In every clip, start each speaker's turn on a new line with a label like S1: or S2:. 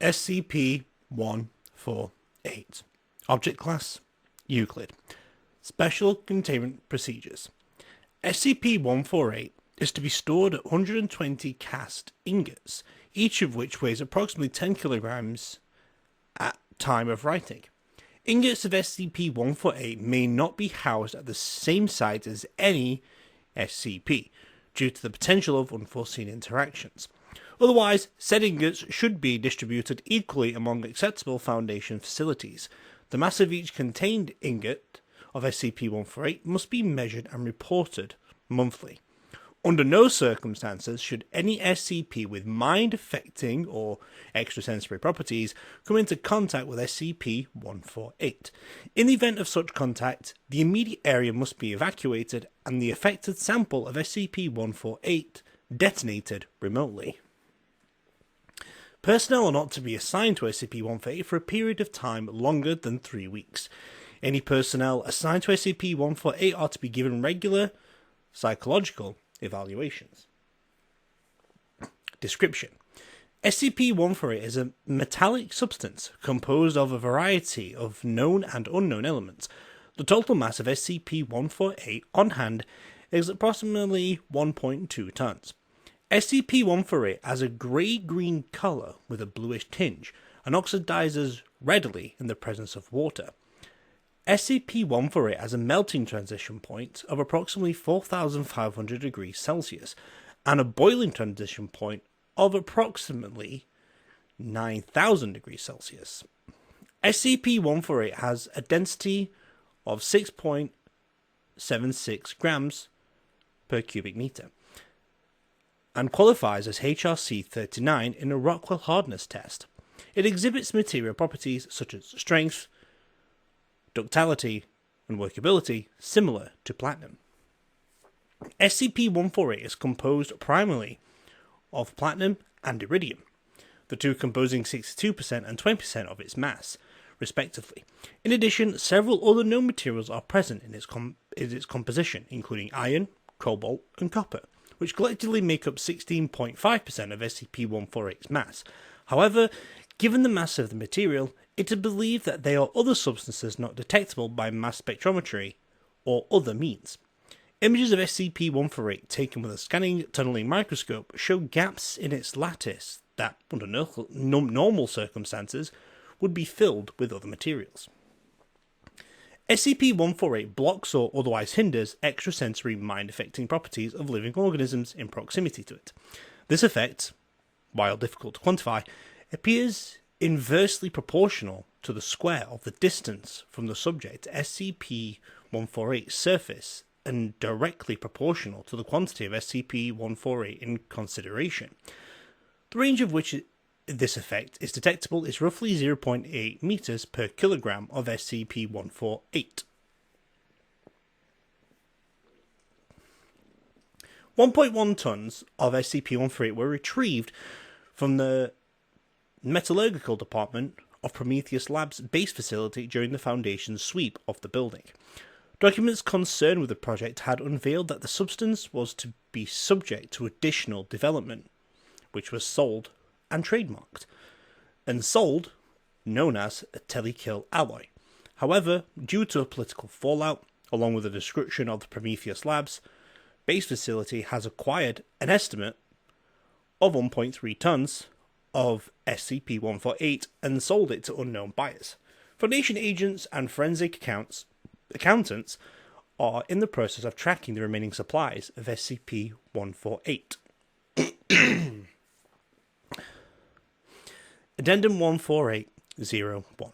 S1: SCP-148. Object Class Euclid. Special Containment Procedures. SCP-148 is to be stored at 120 cast ingots, each of which weighs approximately 10 kilograms at time of writing. Ingots of SCP-148 may not be housed at the same site as any SCP, due to the potential of unforeseen interactions. Otherwise, said ingots should be distributed equally among acceptable Foundation facilities. The mass of each contained ingot of SCP-148 must be measured and reported monthly. Under no circumstances should any SCP with mind-affecting or extrasensory properties come into contact with SCP-148. In the event of such contact, the immediate area must be evacuated and the affected sample of SCP-148 detonated remotely. Personnel are not to be assigned to SCP-148 for a period of time longer than 3 weeks. Any personnel assigned to SCP-148 are to be given regular psychological evaluations. Description: SCP-148 is a metallic substance composed of a variety of known and unknown elements. The total mass of SCP-148 on hand is approximately 1.2 tons. SCP-148 has a grey-green colour with a bluish tinge and oxidizes readily in the presence of water. SCP-148 has a melting transition point of approximately 4,500 degrees Celsius and a boiling transition point of approximately 9,000 degrees Celsius. SCP-148 has a density of 6.76 grams per cubic meter and qualifies as HRC-39 in a Rockwell hardness test. It exhibits material properties such as strength, ductility, and workability similar to platinum. SCP-148 is composed primarily of platinum and iridium, the two composing 62% and 20% of its mass, respectively. In addition, several other known materials are present in its composition, including iron, cobalt, and copper, which collectively make up 16.5% of SCP-148's mass. However, given the mass of the material, it is believed that there are other substances not detectable by mass spectrometry or other means. Images of SCP-148 taken with a scanning tunneling microscope show gaps in its lattice that, under normal circumstances, would be filled with other materials. SCP-148 blocks or otherwise hinders extrasensory mind-affecting properties of living organisms in proximity to it. This effect, while difficult to quantify, appears inversely proportional to the square of the distance from the subject to SCP-148's surface and directly proportional to the quantity of SCP-148 in consideration. The range of which this effect is detectable is roughly 0.8 meters per kilogram of SCP-148. 1.1 tons of SCP-148 were retrieved from the Metallurgical Department of Prometheus Lab's base facility during the Foundation's sweep of the building. Documents concerned with the project had unveiled that the substance was to be subject to additional development, which was sold and trademarked, and sold, known as a Telekill alloy. However, due to a political fallout, along with a destruction of the Prometheus Lab's base facility has acquired an estimate of 1.3 tons of SCP-148 and sold it to unknown buyers. Foundation agents and forensic accountants are in the process of tracking the remaining supplies of SCP-148. Addendum 148-01.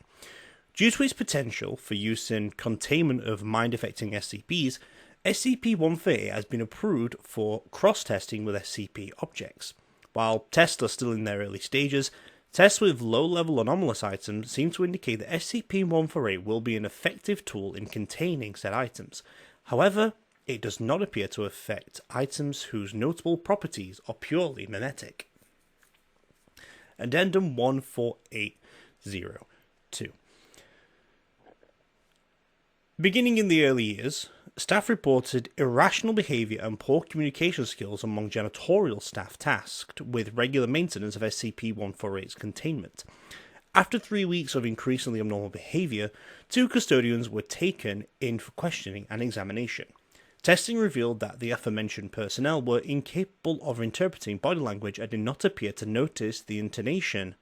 S1: Due to its potential for use in containment of mind-affecting SCPs, SCP-148 has been approved for cross-testing with SCP objects. While tests are still in their early stages, tests with low-level anomalous items seem to indicate that SCP-148 will be an effective tool in containing said items. However, it does not appear to affect items whose notable properties are purely mimetic. Addendum 148-02. Beginning in the early years, Staff reported irrational behaviour and poor communication skills among janitorial staff tasked with regular maintenance of SCP-148's containment. After 3 weeks of increasingly abnormal behaviour, 2 custodians were taken in for questioning and examination. Testing revealed that the aforementioned personnel were incapable of interpreting body language and did not appear to notice the intonation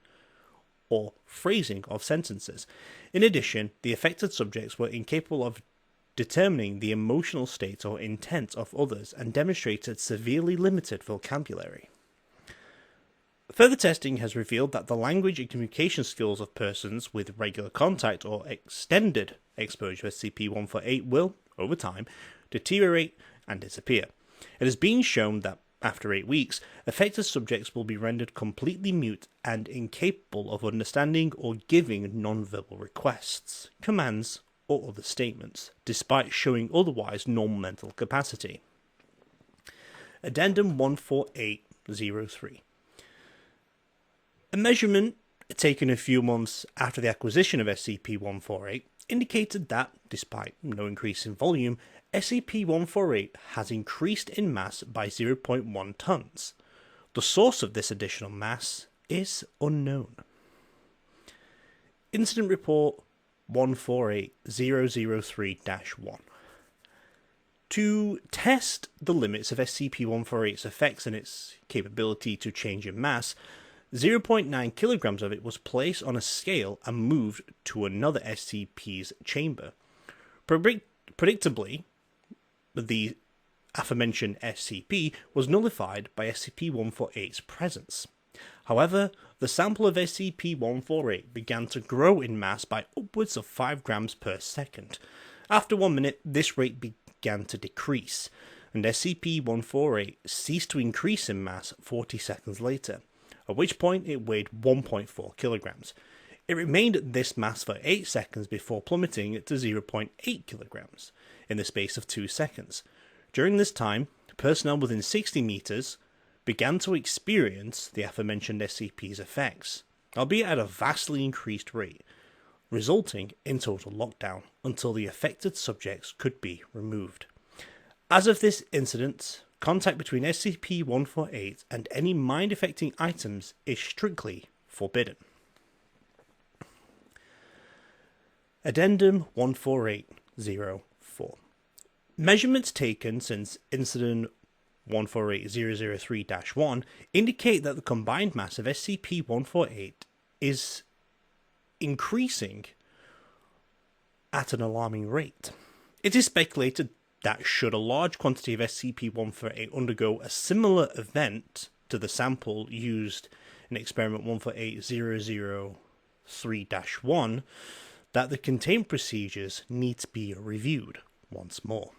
S1: or phrasing of sentences. In addition, the affected subjects were incapable of determining the emotional state or intent of others and demonstrated severely limited vocabulary. Further testing has revealed that the language and communication skills of persons with regular contact or extended exposure to SCP-148 will, over time, deteriorate and disappear. It has been shown that after 8 weeks, affected subjects will be rendered completely mute and incapable of understanding or giving non-verbal requests, commands, or other statements, despite showing otherwise normal mental capacity. Addendum 14803. A measurement taken a few months after the acquisition of SCP-148 indicated that, despite no increase in volume, SCP-148 has increased in mass by 0.1 tons. The source of this additional mass is unknown. Incident Report 148003-1. To test the limits of SCP-148's effects and its capability to change in mass, 0.9 kilograms of it was placed on a scale and moved to another SCP's chamber. Predictably, the aforementioned SCP was nullified by SCP-148's presence. However, the sample of SCP-148 began to grow in mass by upwards of 5 grams per second. After 1 minute, this rate began to decrease, and SCP-148 ceased to increase in mass 40 seconds later, at which point it weighed 1.4 kilograms. It remained at this mass for 8 seconds before plummeting to 0.8 kilograms in the space of 2 seconds. During this time, personnel within 60 meters began to experience the aforementioned SCP's effects, albeit at a vastly increased rate, resulting in total lockdown until the affected subjects could be removed. As of this incident, contact between SCP-148 and any mind-affecting items is strictly forbidden. Addendum 14804. Measurements taken since Incident 148003-1 indicate that the combined mass of SCP-148 is increasing at an alarming rate. It is speculated that should a large quantity of SCP-148 undergo a similar event to the sample used in Experiment 148003-1, that the containment procedures need to be reviewed once more.